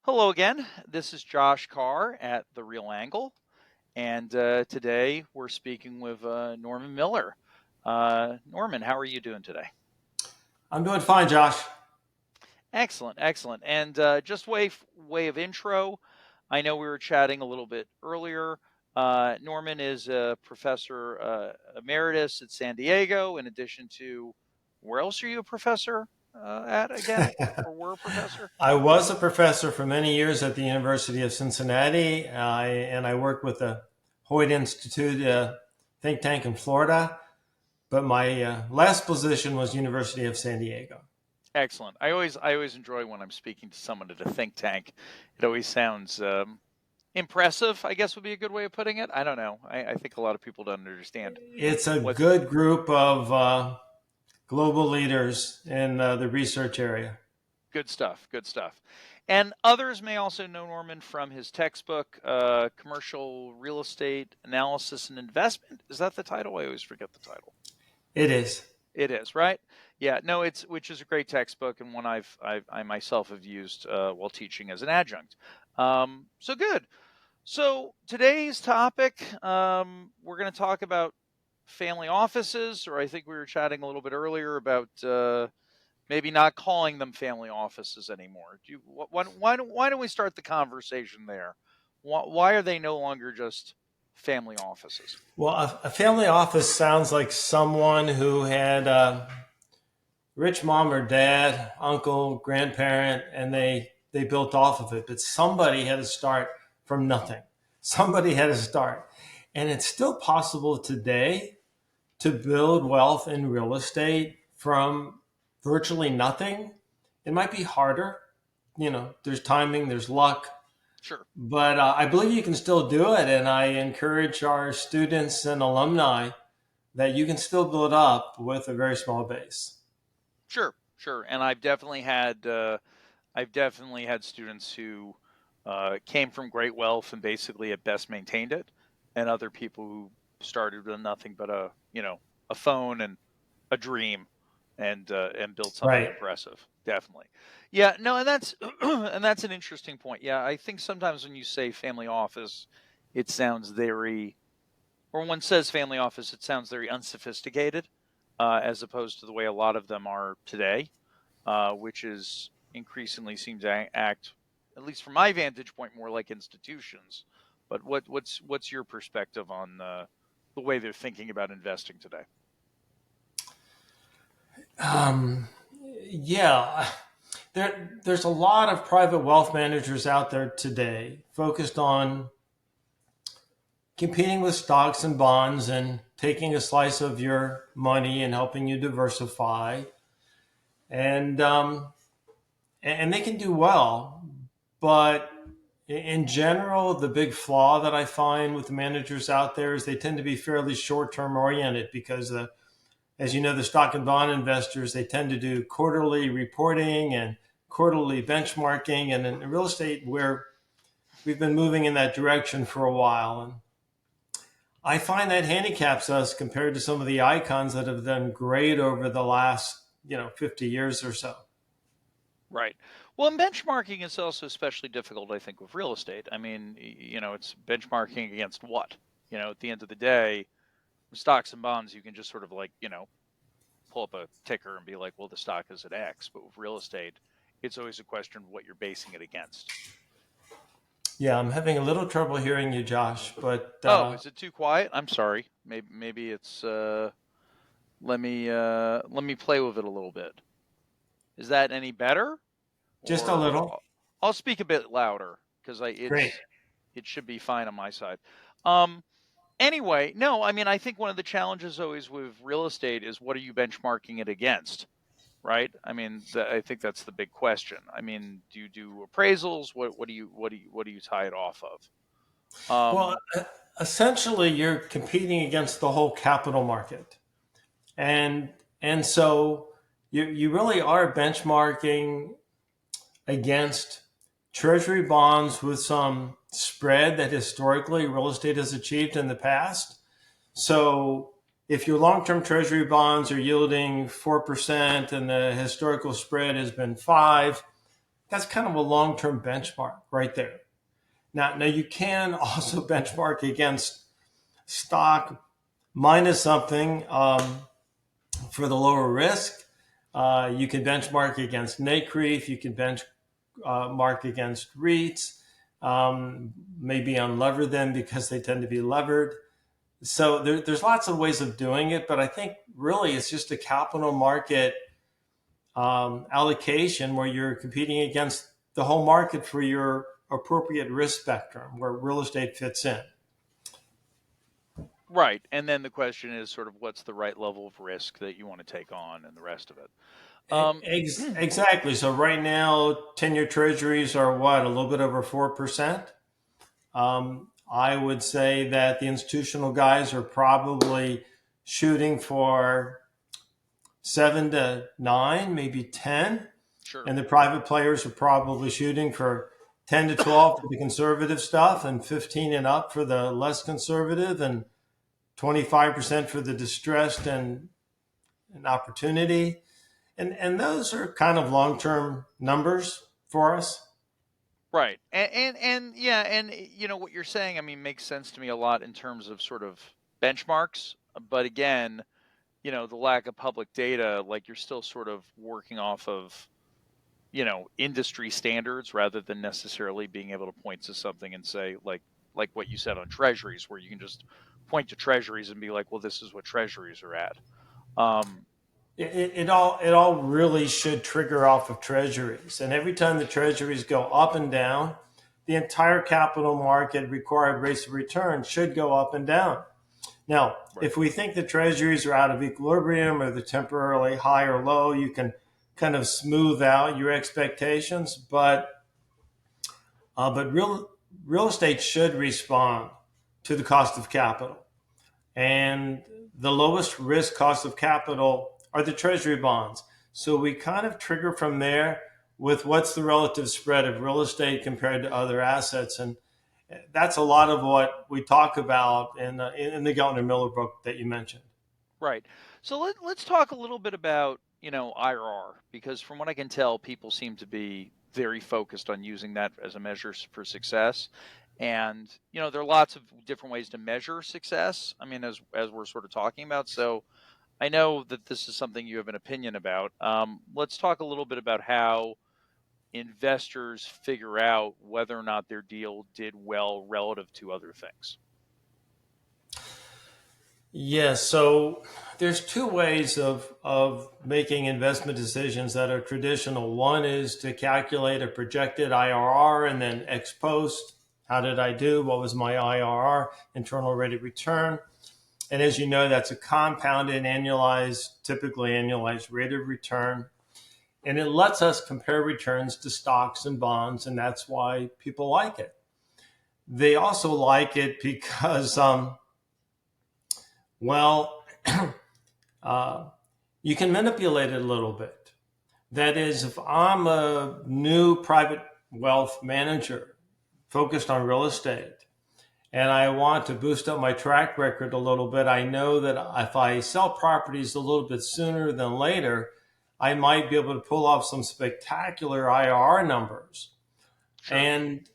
Hello again. This is Josh Kahr at The Real Angle, and today we're speaking with Norman Miller. Norman, how are you doing today? I'm doing fine, Josh. Excellent, excellent. And just way of intro, I know we were chatting a little bit earlier. Norman is a professor emeritus at San Diego. In addition to, where else are you a professor at again, or were a professor? I was a professor for many years at the University of Cincinnati, and I worked with the Hoyt Institute think tank in Florida. But my last position was University of San Diego. Excellent. I always enjoy when I'm speaking to someone at a think tank. It always sounds impressive, I guess would be a good way of putting it. I don't know. I think a lot of people don't understand It's a what good group of global leaders in the research area. good stuff, good stuff. And others may also know Norman from his textbook, Commercial Real Estate Analysis and Investment. Is that the title? I always forget the title. It is. It is, right? Yeah, no, it's which is a great textbook and one I myself have used while teaching as an adjunct. So good. So today's topic, we're going to talk about family offices, or I think we were chatting a little bit earlier about maybe not calling them family offices anymore. Why don't we start the conversation there? Why are they no longer just family offices? Well, a family office sounds like someone who had rich mom or dad, uncle, grandparent, and they built off of it. But somebody had to start from nothing. Somebody had to start. And it's still possible today to build wealth in real estate from virtually nothing. It might be harder. There's timing, there's luck, Sure. but I believe you can still do it. And I encourage our students and alumni that you can still build up with a very small base. Sure, sure. And I've definitely had students who came from great wealth and basically at best maintained it, and other people who started with nothing but a phone and a dream, and built something Right. impressive. Definitely, yeah. No, and that's and that's an interesting point. Yeah, I think sometimes when you say family office, it sounds very, or when one says family office, it sounds very unsophisticated, as opposed to the way a lot of them are today, which is increasingly seems to act, at least from my vantage point, more like institutions. But what's your perspective on the way they're thinking about investing today? Um, yeah, there's a lot of private wealth managers out there today focused on competing with stocks and bonds and taking a slice of your money and helping you diversify. And and they can do well, but in general, the big flaw that I find with the managers out there is they tend to be fairly short-term oriented because as you know, the stock and bond investors, they tend to do quarterly reporting and quarterly benchmarking. And in real estate, we've been moving in that direction for a while. And I find that handicaps us compared to some of the icons that have done great over the last, 50 years or so. Right. Well, and benchmarking is also especially difficult, I think, with real estate. I mean, it's benchmarking against what? At the end of the day, with stocks and bonds, you can just sort of like, pull up a ticker and be like, well, the stock is at X. But with real estate, it's always a question of what you're basing it against. Yeah, I'm having a little trouble hearing you, Josh, but Oh, is it too quiet? I'm sorry. Maybe it's let me play with it a little bit. Is that any better? just a Or little. I'll speak a bit louder because Great. it should be fine on my side. Um, anyway, no, I mean I think one of the challenges always with real estate is what are you benchmarking it against, right? I mean, I think that's the big question. I mean, do you do appraisals? What do you tie it off of? Well, Um, essentially, you're competing against the whole capital market. And so you really are benchmarking against treasury bonds with some spread that historically real estate has achieved in the past. So if your long-term treasury bonds are yielding 4% and the historical spread has been 5, That's kind of a long-term benchmark right there. Now you can also benchmark against stock minus something for the lower risk. You can benchmark against NCREIF. You can benchmark against REITs. Maybe unlever them because they tend to be levered. So there's lots of ways of doing it, but I think really it's just a capital market allocation where you're competing against the whole market for your appropriate risk spectrum where real estate fits in. Right. And then the question is sort of what's the right level of risk that you want to take on and the rest of it. Um, Exactly. So right now, 10-year treasuries are what, a little bit over 4%. I would say that the institutional guys are probably shooting for 7 to 9, maybe 10. sure. And the private players are probably shooting for 10 to 12 for the conservative stuff and 15 and up for the less conservative and 25% for the distressed and opportunity. And those are kind of long-term numbers for us. Right. And yeah, and what you're saying, I mean, makes sense to me a lot in terms of sort of benchmarks, but again, the lack of public data, like you're still sort of working off of, industry standards rather than necessarily being able to point to something and say like what you said on treasuries where you can just point to treasuries and be like, well, this is what treasuries are at. Um, It all really should trigger off of treasuries. And every time the treasuries go up and down, the entire capital market required rates of return should go up and down. Now, right. if we think the treasuries are out of equilibrium or they're temporarily high or low, you can kind of smooth out your expectations. But real estate should respond to the cost of capital. And the lowest risk cost of capital are the treasury bonds. So we kind of trigger from there with what's the relative spread of real estate compared to other assets. And that's a lot of what we talk about in the Kahr and Miller book that you mentioned. Right. So let's talk a little bit about, IRR, because from what I can tell, people seem to be very focused on using that as a measure for success. And, there are lots of different ways to measure success. I mean, as we're sort of talking about. So I know that this is something you have an opinion about. Let's talk a little bit about how investors figure out whether or not their deal did well relative to other things. Yes, so there's two ways of making investment decisions that are traditional. One is to calculate a projected IRR and then ex post, how did I do? What was my IRR, internal rate of return? And as you know, that's a compounded, annualized, typically annualized rate of return. And it lets us compare returns to stocks and bonds, and that's why people like it. They also like it because, well, you can manipulate it a little bit. That is, if I'm a new private wealth manager focused on real estate and I want to boost up my track record a little bit, I know that if I sell properties a little bit sooner than later, I might be able to pull off some spectacular IRR numbers. Sure. And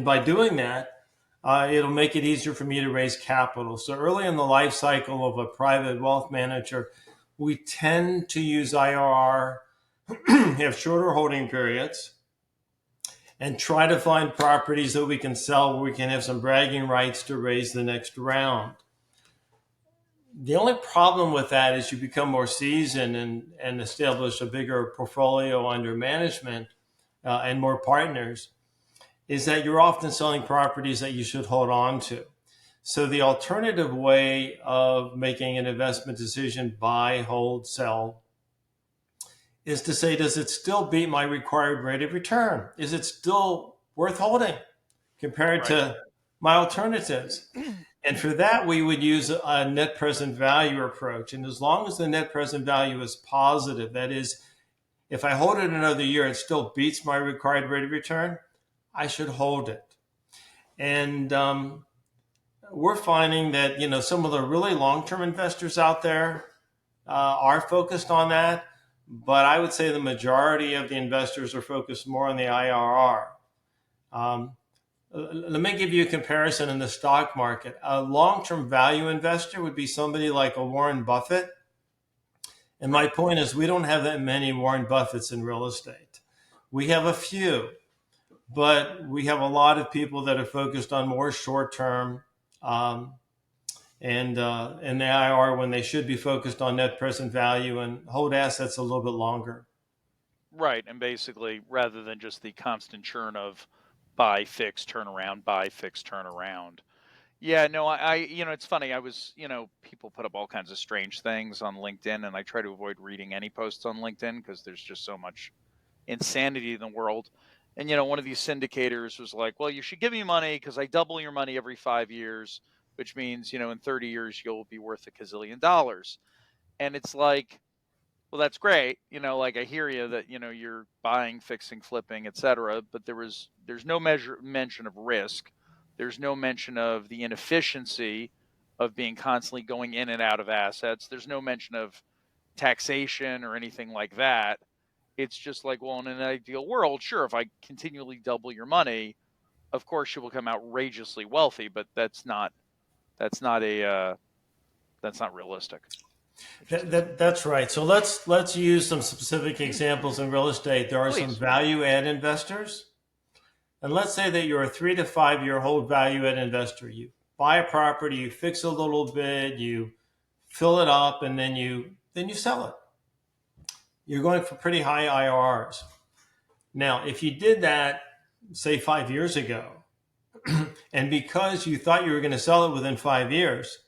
by doing that, it'll make it easier for me to raise capital. So early in the life cycle of a private wealth manager, we tend to use IRR, have shorter holding periods, and try to find properties that we can sell where we can have some bragging rights to raise the next round. The only problem with that is you become more seasoned and establish a bigger portfolio under management and more partners, is that you're often selling properties that you should hold on to. So the alternative way of making an investment decision, buy, hold, sell, is to say, does it still beat my required rate of return? Is it still worth holding compared Right. to my alternatives? And for that, we would use a net present value approach. And as long as the net present value is positive, that is, if I hold it another year, it still beats my required rate of return, I should hold it. And we're finding that some of the really long-term investors out there are focused on that, but I would say the majority of the investors are focused more on the IRR. Um, Let me give you a comparison in the stock market. A long term value investor would be somebody like a Warren Buffett. And my Right. point is, we don't have that many Warren Buffetts in real estate. We have a few, but we have a lot of people that are focused on more short term um, and the IR when they should be focused on net present value and hold assets a little bit longer. Right. And basically, rather than just the constant churn of buy, fix, turn around, buy, fix, turn around. Yeah, no, it's funny. People put up all kinds of strange things on LinkedIn, and I try to avoid reading any posts on LinkedIn because there's just so much insanity in the world. And, one of these syndicators was like, well, you should give me money because I double your money every 5 years, which means, in 30 years, you'll be worth $1 gazillion. And it's like, well, that's great. Like I hear you that, you're buying, fixing, flipping, etc. But there's no mention of risk. There's no mention of the inefficiency of being constantly going in and out of assets. There's no mention of taxation or anything like that. It's just like, well, in an ideal world, sure, if I continually double your money, of course you will become outrageously wealthy, but that's not a that's not realistic. It just isn't. That's right. So let's use some specific examples in real estate. There are some Please. value add investors. And let's say that you're a 3 to 5 year hold value add investor. You buy a property, you fix a little bit, you fill it up, and then you sell it. You're going for pretty high IRRs. Now, if you did that, say 5 years ago, and because you thought you were going to sell it within 5 years,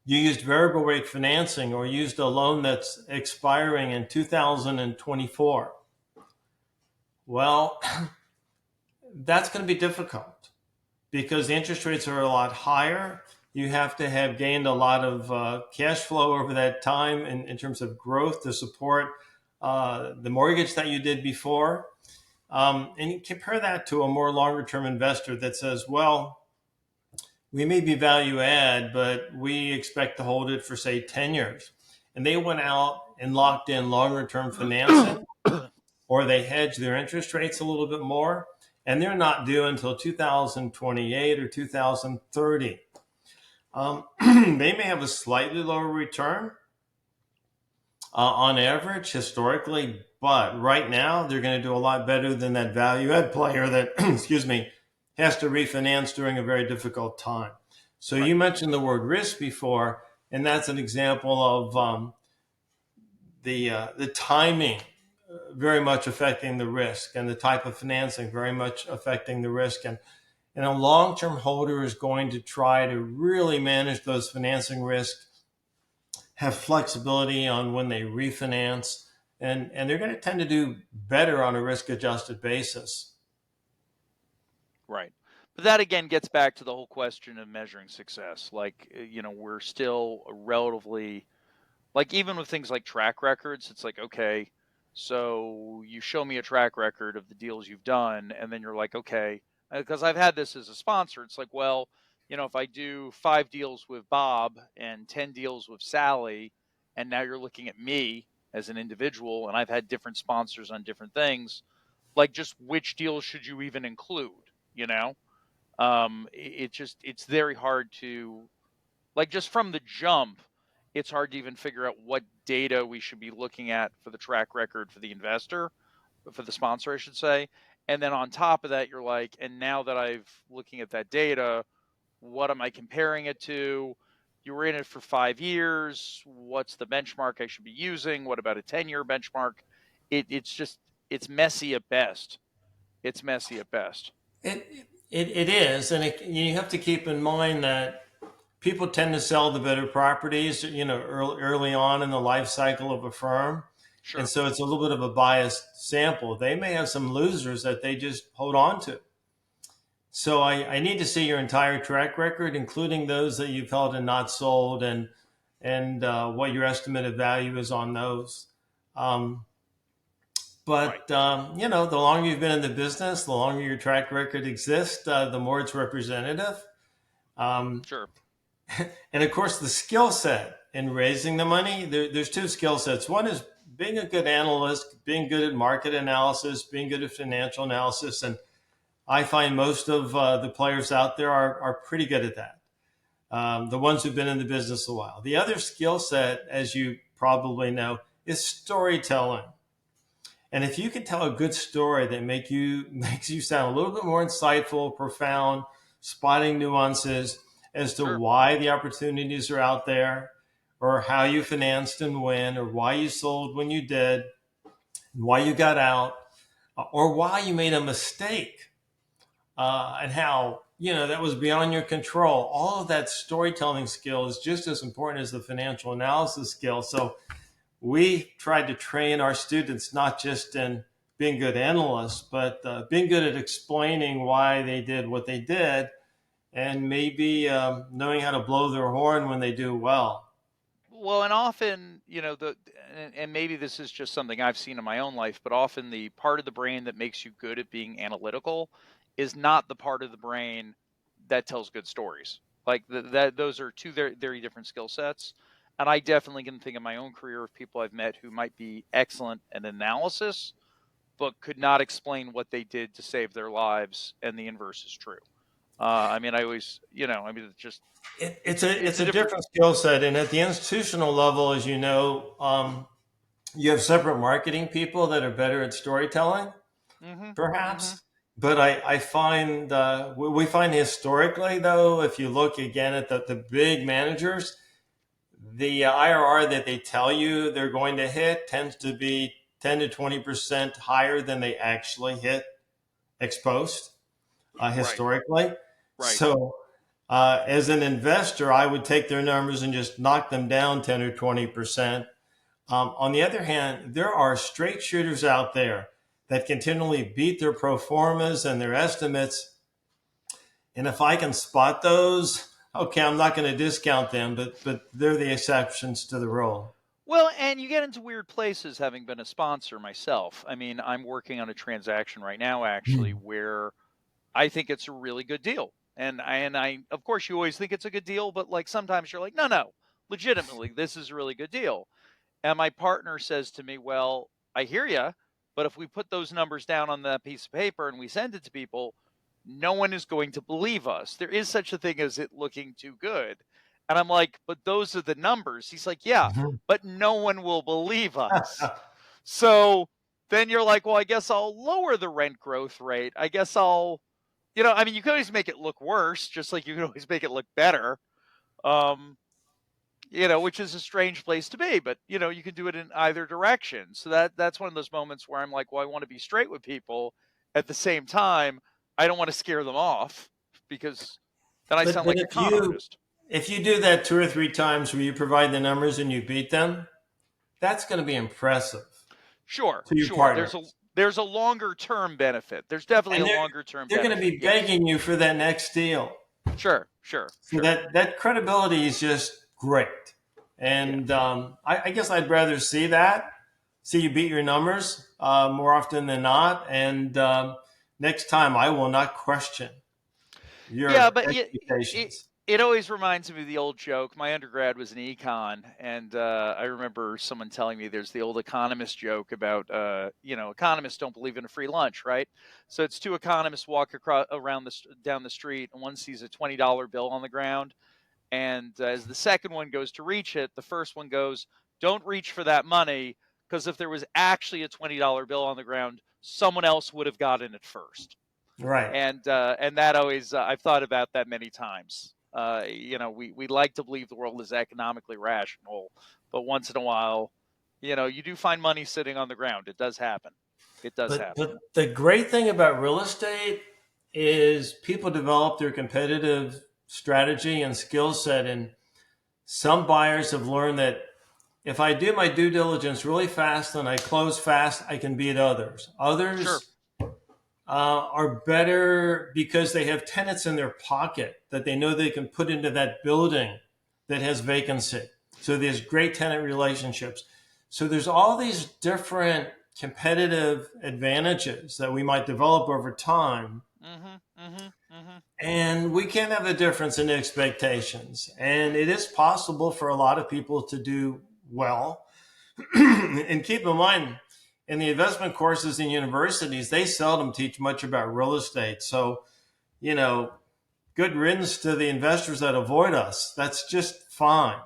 you used variable rate financing or used a loan that's expiring in 2024. Well, that's going to be difficult because the interest rates are a lot higher. You have to have gained a lot of cash flow over that time in terms of growth to support the mortgage that you did before. And you compare that to a more longer term investor that says, well, we may be value add, but we expect to hold it for, say, 10 years. And they went out and locked in longer term financing, or they hedge their interest rates a little bit more, and they're not due until 2028 or 2030. They may have a slightly lower return on average historically, but right now they're going to do a lot better than that value add player that, excuse me, has to refinance during a very difficult time. So Right. you mentioned the word risk before, and that's an example of the timing very much affecting the risk, and the type of financing very much affecting the risk. And a long-term holder is going to try to really manage those financing risks, have flexibility on when they refinance, and they're going to tend to do better on a risk-adjusted basis. Right. But that again gets back to the whole question of measuring success. Like, we're still a relatively, like, even with things like track records, it's like, okay, so you show me a track record of the deals you've done, and then you're like, okay, because I've had this as a sponsor, it's like, well, if I do 5 deals with Bob and 10 deals with Sally, and now you're looking at me as an individual, and I've had different sponsors on different things, like, just which deals should you even include? You know, it's very hard to, like, just from the jump, it's hard to even figure out what data we should be looking at for the track record for the investor, for the sponsor, I should say. And then on top of that, you're like, and now that I've looking at that data, what am I comparing it to? You were in it for 5 years. What's the benchmark I should be using? What about a 10-year benchmark? It's just, it's messy at best. It's messy at best. It is, and you have to keep in mind that people tend to sell the better properties, early on in the life cycle of a firm. And Sure. so it's a little bit of a biased sample. They may have some losers that they just hold on to. So I need to see your entire track record, including those that you've held and not sold, and what your estimated value is on those. Um, Right. but the longer you've been in the business, the longer your track record exists, the more it's representative. Um, Sure. and of course, the skill set in raising the money, there's two skill sets. One is being a good analyst, being good at market analysis, being good at financial analysis. And I find most of the players out there are pretty good at that. The ones who've been in the business a while. The other skill set, as you probably know, is storytelling. And if you can tell a good story that makes you sound a little bit more insightful, profound, spotting nuances as to Sure. why the opportunities are out there, or how you financed and when, or why you sold when you did, why you got out, or why you made a mistake, and how that was beyond your control. All of that storytelling skill is just as important as the financial analysis skill. So we tried to train our students not just in being good analysts, but being good at explaining why they did what they did, and maybe knowing how to blow their horn when they do well. Well, and often, and maybe this is just something I've seen in my own life, but often the part of the brain that makes you good at being analytical is not the part of the brain that tells good stories. Like that, those are two very, very different skill sets. And I definitely can think in my own career of people I've met who might be excellent at analysis, but could not explain what they did to save their lives, and the inverse is true. I mean, I always, it's just It's it's a a different. different skill set, and at the institutional level, as you know, you have separate marketing people that are better at storytelling, Mm-hmm. Mm-hmm. perhaps. But I find we find historically, though, if you look again at the big managers, the IRR that they tell you they're going to hit tends to be 10 to 20% higher than they actually hit ex post, Right. historically. Right. So, as an investor, I would take their numbers and just knock them down 10 or 20%. On the other hand, there are straight shooters out there that continually beat their pro formas and their estimates. And if I can spot those, okay, I'm not going to discount them, but they're the exceptions to the rule. Well, and you get into weird places having been a sponsor myself. I mean, I'm working on a transaction right now actually where I think it's a really good deal. And I of course you always think it's a good deal, but like sometimes you're like, "No, no. Legitimately, this is a really good deal." And my partner says to me, "Well, I hear you, but if we put those numbers down on that piece of paper and we send it to people, no one is going to believe us. There is such a thing as it looking too good." And I'm like, "But those are the numbers." He's like, "Yeah, but no one will believe us." So then you're like, "Well, I guess I'll lower the rent growth rate. I guess I'll, I mean, you can always make it look worse, just like you can always make it look better." Um, which is a strange place to be, but you can do it in either direction. So that's one of those moments where I'm like, well, I want to be straight with people. At the same time, I don't want to scare them off because then I But sound but like a if con you artist. if you do that 2 or 3 times where you provide the numbers and you beat them, that's going to be impressive Sure, to your sure. partner. There's a longer term benefit. There's definitely And a they're longer term they're going to benefit. be Yes. begging you for that next deal. Sure, sure, So sure. that credibility is just great. Yeah. And I guess I'd rather see you beat your numbers more often than not. And next time, I will not question Yeah, your but it expectations. it always reminds me of the old joke. My undergrad was in econ, and I remember someone telling me there's the old economist joke about economists don't believe in a free lunch, right? So it's two economists walk across around down the street, and one sees a $20 bill on the ground, and as the second one goes to reach it, the first one goes, "Don't reach for that money, because if there was actually a $20 bill on the ground, someone else would have gotten it first." Right. And that always I've thought about that many times. We like to believe the world is economically rational, but once in a while, you do find money sitting on the ground. It does happen. It does happen. But the great thing about real estate is people develop their competitive strategy and skill set. And some buyers have learned that if I do my due diligence really fast and I close fast, I can beat others. Sure. Others are better because they have tenants in their pocket that they know they can put into that building that has vacancy. So there's great tenant relationships. So there's all these different competitive advantages that we might develop over time. Mm-hmm. Mm-hmm. Mm-hmm. And we can have a difference in expectations. And it is possible for a lot of people to do well. And keep in mind, in the investment courses in universities, they seldom teach much about real estate. So, you know, good riddance to the investors that avoid us. That's just fine.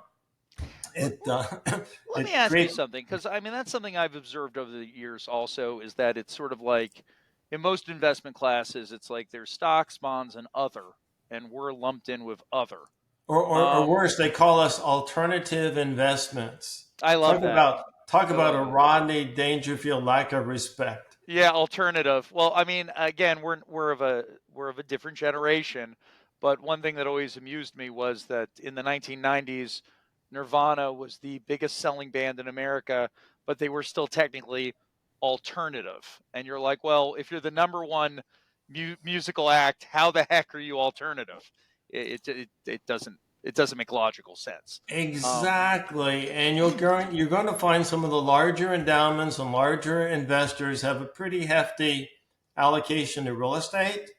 It Let me it ask you creates. something, because I mean that's something I've observed over the years. Also, is that it's sort of like in most investment classes, it's like there's stocks, bonds, and other, and we're lumped in with other. Or Um, worse, they call us alternative investments. I Talk love that. about talk about a Uh, Rodney Dangerfield lack of respect. Yeah, alternative. Well, I mean, again, we're of a different generation, but one thing that always amused me was that in the 1990s, Nirvana was the biggest selling band in America, but they were still technically alternative. And you're like, well, if you're the number one musical act, how the heck are you alternative? It doesn't make logical sense. Um, Exactly, and you're going to find some of the larger endowments and larger investors have a pretty hefty allocation to real estate,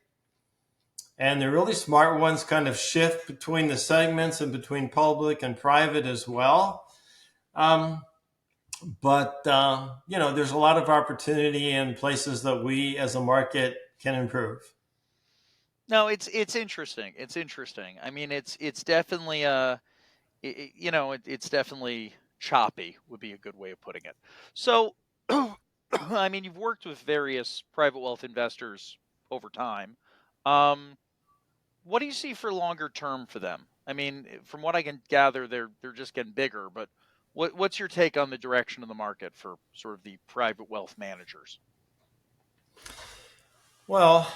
and the really smart ones kind of shift between the segments and between public and private as well. Um, but there's a lot of opportunity in places that we as a market can improve. no, it's interesting. It's interesting. I mean, it's definitely it's definitely choppy would be a good way of putting it. So, I mean, you've worked with various private wealth investors over time. Um, what do you see for longer term for them? I mean, from what I can gather, they're just getting bigger. But what's your take on the direction of the market for sort of the private wealth managers? Well,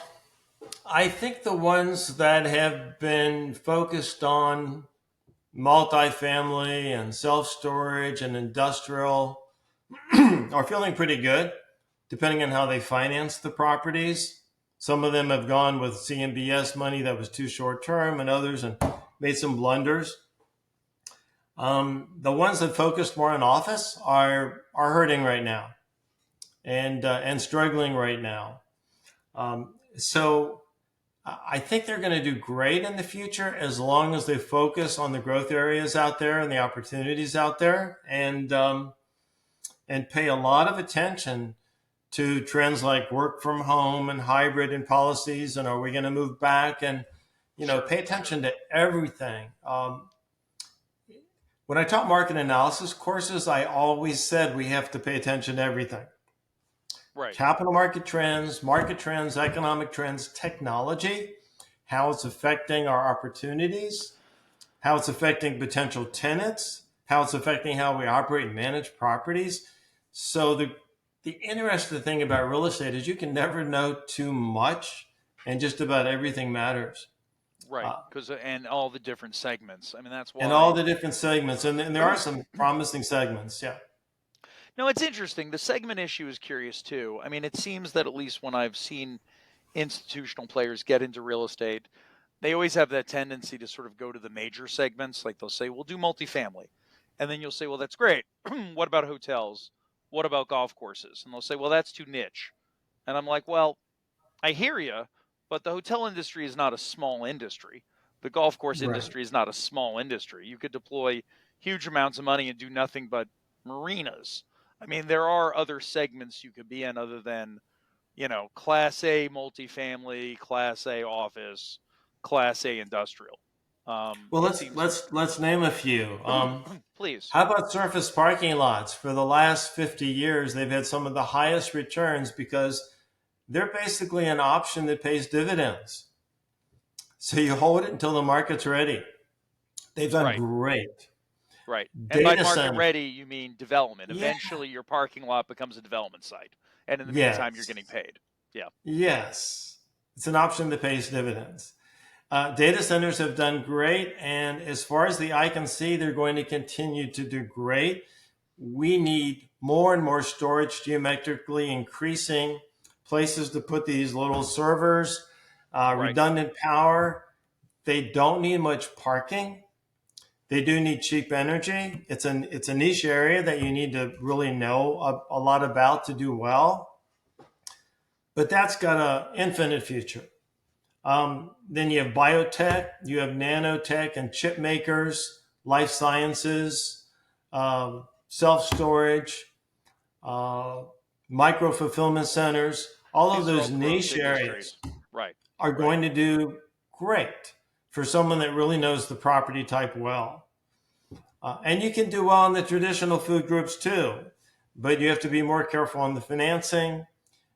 I think the ones that have been focused on multifamily and self storage and industrial are feeling pretty good, depending on how they finance the properties. Some of them have gone with CMBS money that was too short term, and others and made some blunders. The ones that focused more on office are hurting right now and struggling right now. So I think they're going to do great in the future as long as they focus on the growth areas out there and the opportunities out there, and pay a lot of attention to trends like work from home and hybrid and policies, and are we going to move back, and Sure, pay attention to everything. When I taught market analysis courses, I always said we have to pay attention to everything: right, capital market trends, economic trends, technology, how it's affecting our opportunities, how it's affecting potential tenants, how it's affecting how we operate and manage properties. So the interesting thing about real estate is you can never know too much, and just about everything matters. right. Uh, Because and all the different segments. I mean, that's and all why. the different segments, and there are some promising segments. Yeah, No, it's interesting. The segment issue is curious too. I mean, it seems that at least when I've seen institutional players get into real estate, they always have that tendency to sort of go to the major segments. Like they'll say, we'll do multifamily. And then you'll say, well, that's great. What about hotels? What about golf courses? And they'll say, well, that's too niche. And I'm like, well, I hear you, but the hotel industry is not a small industry. The golf course right. industry is not a small industry. You could deploy huge amounts of money and do nothing but marinas. I mean, there are other segments you could be in other than, Class A multifamily, Class A office, Class A industrial. Well, It let's seems, let's let's name a few. please. How about surface parking lots? For the last 50 years, they've had some of the highest returns because they're basically an option that pays dividends. So you hold it until the market's ready. They've done Right, great. right. And by Data market center. ready, you mean development. Yeah. Eventually, your parking lot becomes a development site. And in the meantime, you're getting Yes. paid. Yeah. Yes. It's an option that pays dividends. Data centers have done great. And as far as the eye can see, they're going to continue to do great. We need more and more storage, geometrically increasing places to put these little servers, Right. redundant power. They don't need much parking. They do need cheap energy. It's a niche area that you need to really know a lot about to do well, but that's got an infinite future. Then you have biotech, you have nanotech and chip makers, life sciences. self-storage, uh, micro fulfillment centers, all of These are all those growth niche areas industries. Right. are Right. going to do great for someone that really knows the property type well. And you can do well in the traditional food groups too, but you have to be more careful on the financing,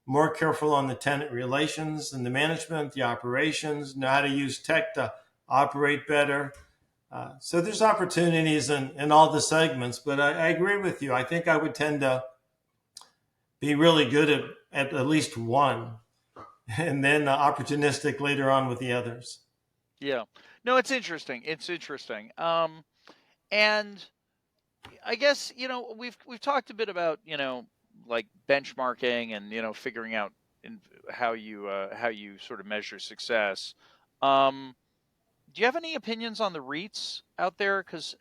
more careful on the tenant relations and the management, the operations, know how to use tech to operate better. So there's opportunities in all the segments, but I agree with you. I think I would tend to be really good at least one and then opportunistic later on with the others. Yeah. No, it's interesting. It's interesting. And I guess, we've talked a bit about, like benchmarking and, figuring out in how you sort of measure success. Um, do you have any opinions on the REITs out there? Because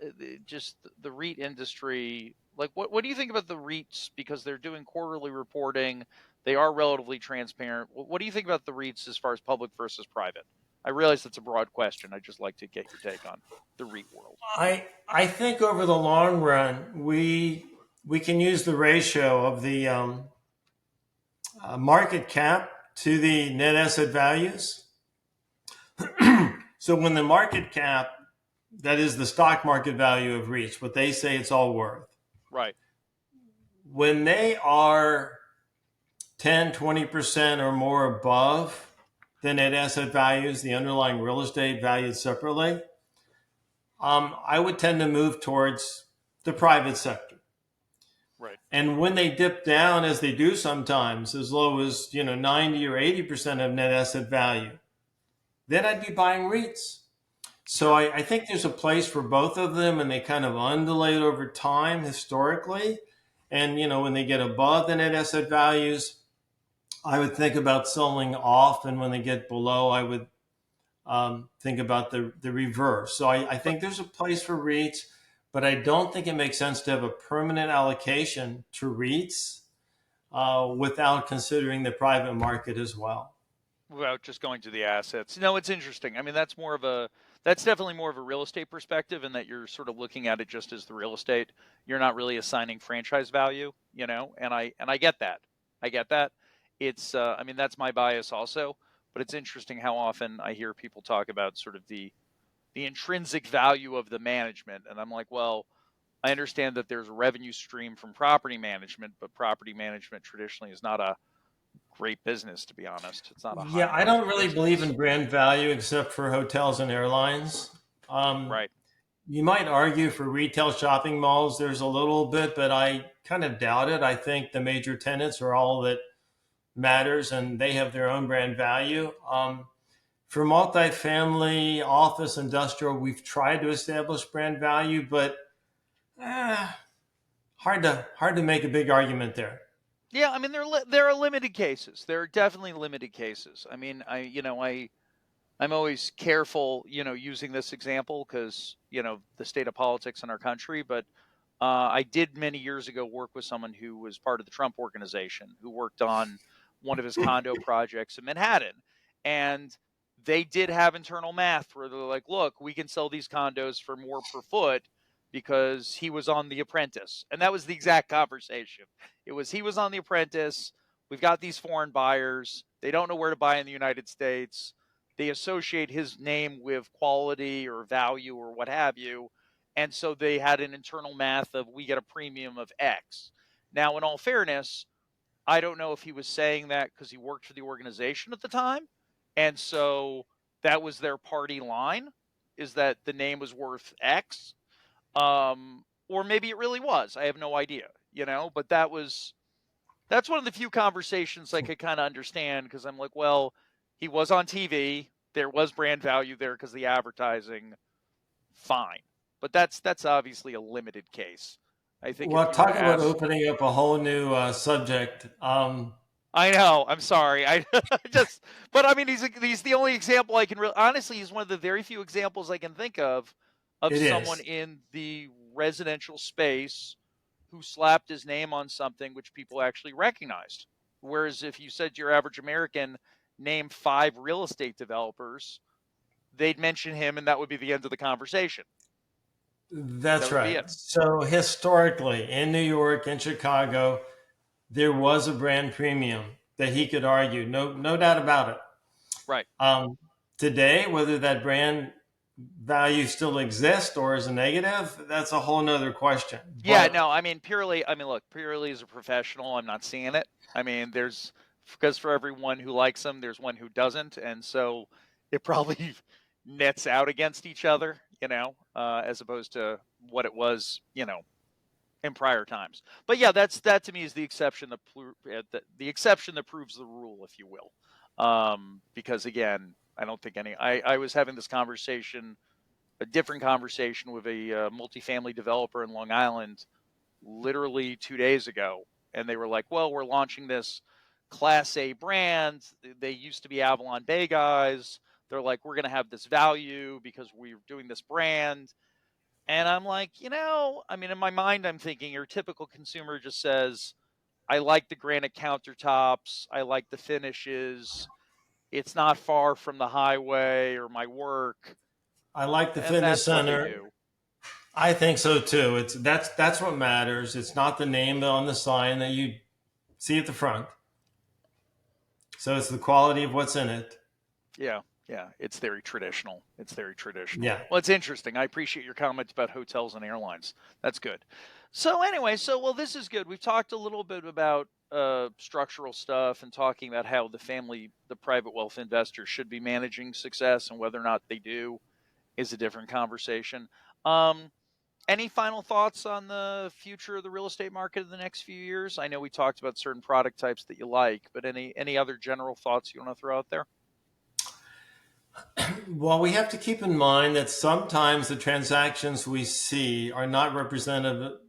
just the REIT industry, like what do you think about the REITs? Because they're doing quarterly reporting, they are relatively transparent. What do you think about the REITs as far as public versus private? I realize that's a broad question. I just like to get your take on the REIT world. I think over the long run we can use the ratio of the market cap to the net asset values. So when the market cap, that is the stock market value of REITs, what they say it's all worth, Right. when they are 10, 20% or more above the net asset values, the underlying real estate valued separately, I would tend to move towards the private sector. Right. And when they dip down, as they do sometimes, as low as 90 or 80% of net asset value, then I'd be buying REITs. So Sure. I think there's a place for both of them, and they kind of undulate over time historically. And when they get above the net asset values, I would think about selling off, and when they get below, I would think about the reverse. So I Right. think there's a place for REITs, but I don't think it makes sense to have a permanent allocation to REITs without considering the private market as well. Without just going to the assets. No, it's interesting. I mean, that's definitely more of a real estate perspective, in that you're sort of looking at it just as the real estate. You're not really assigning franchise value, and I get that. I get that. It's I mean, that's my bias also, but it's interesting how often I hear people talk about sort of the intrinsic value of the management, and I'm like, well, I understand that there's a revenue stream from property management, but property management traditionally is not a great business, to be honest. It's not a high Yeah, I margin don't really believe business. in brand value except for hotels and airlines. Um, Right. you might argue for retail shopping malls, there's a little bit, but I kind of doubt it. I think the major tenants are all that matters, and they have their own brand value. For multifamily, office, industrial, we've tried to establish brand value, but eh, hard to make a big argument there. Yeah, I mean there are limited cases. There are definitely limited cases. I mean, I'm always careful, using this example because, the state of politics in our country, but I did many years ago work with someone who was part of the Trump organization, who worked on one of his condo projects in Manhattan. And they did have internal math where they're like, look, we can sell these condos for more per foot because he was on The Apprentice. And that was the exact conversation. It was, he was on The Apprentice. We've got these foreign buyers. They don't know where to buy in the United States. They associate his name with quality or value or what have you, and so they had an internal math of we get a premium of X. Now, in all fairness, I don't know if he was saying that because he worked for the organization at the time. And so that was their party line, is that the name was worth X. Or maybe it really was. I have no idea, but that's one of the few conversations I could kind of understand, because I'm like, well, he was on TV. There was brand value there because the advertising, fine. But that's obviously a limited case. I think if Well, you were talk to about ask, opening up a whole new subject. I know, I'm sorry, I just, but I mean, he's the only example I can really, honestly, he's one of the very few examples I can think of It someone is. in the residential space who slapped his name on something which people actually recognized. Whereas if you said to your average American, name 5 real estate developers, they'd mention him, and that would be the end of the conversation. That's That would be right. it. So historically, in New York and Chicago, there was a brand premium that he could argue, no doubt about it. Right. Um, Today, whether that brand value still exists or is a negative, that's a whole nother question. Yeah, But no, I mean, purely, I mean, look, purely as a professional, I'm not seeing it. I mean, there's, because for everyone who likes them, there's one who doesn't. And so it probably nets out against each other, as opposed to what it was, in prior times. But yeah, that to me is the exception, the exception that proves the rule, if you will. Because again, I don't think I was having this conversation, a different conversation with a multifamily developer in Long Island literally 2 days ago, and they were like, "Well, we're launching this Class A brand. They used to be Avalon Bay guys. They're like, we're going to have this value because we're doing this brand." And I'm like, I mean, in my mind, I'm thinking your typical consumer just says, "I like the granite countertops. I like the finishes. It's not far from the highway or my work." I like the And fitness that's what they center. do. I think so too. That's what matters. It's not the name on the sign that you see at the front. So it's the quality of what's in it. Yeah, yeah, it's very traditional. It's very traditional. Yeah. Well, it's interesting. I appreciate your comments about hotels and airlines. That's good. So anyway, well, this is good. We've talked a little bit about structural stuff and talking about how the private wealth investors should be managing success, and whether or not they do is a different conversation. Um, any final thoughts on the future of the real estate market in the next few years? I know we talked about certain product types that you like, but any other general thoughts you want to throw out there? Well, we have to keep in mind that sometimes the transactions we see are not representative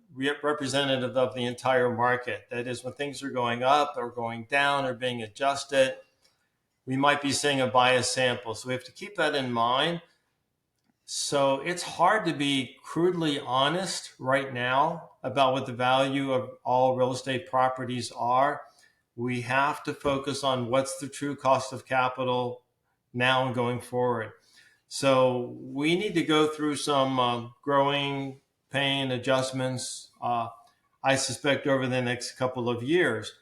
of the entire market. That is, when things are going up or going down or being adjusted, we might be seeing a bias sample. So we have to keep that in mind. So it's hard to be crudely honest right now about what the value of all real estate properties are. We have to focus on what's the true cost of capital now and going forward. So we need to go through some growing pain adjustments, I suspect, over the next couple of years.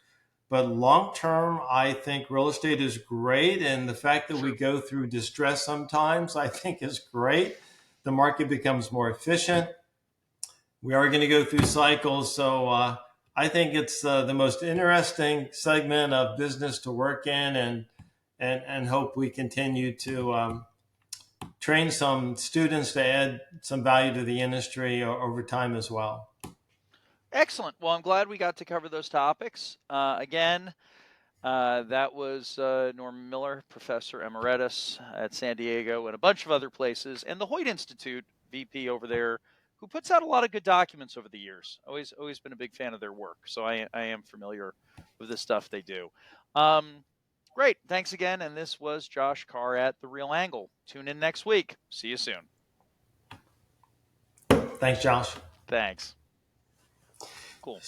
But long term, I think real estate is great. And the fact that we Sure. go through distress sometimes, I think is great. The market becomes more efficient. We are going to go through cycles. So I think it's the most interesting segment of business to work in, and hope we continue to train some students to add some value to the industry over time as well. Excellent. Well, I'm glad we got to cover those topics. Again, that was Norman Miller, Professor Emeritus at San Diego and a bunch of other places, and the Hoyt Institute, VP over there, who puts out a lot of good documents over the years. Always been a big fan of their work, so I am familiar with the stuff they do. Um, Great. Thanks again. And this was Josh Kahr at The Real Angle. Tune in next week. See you soon. Thanks, Josh. Thanks. Cool.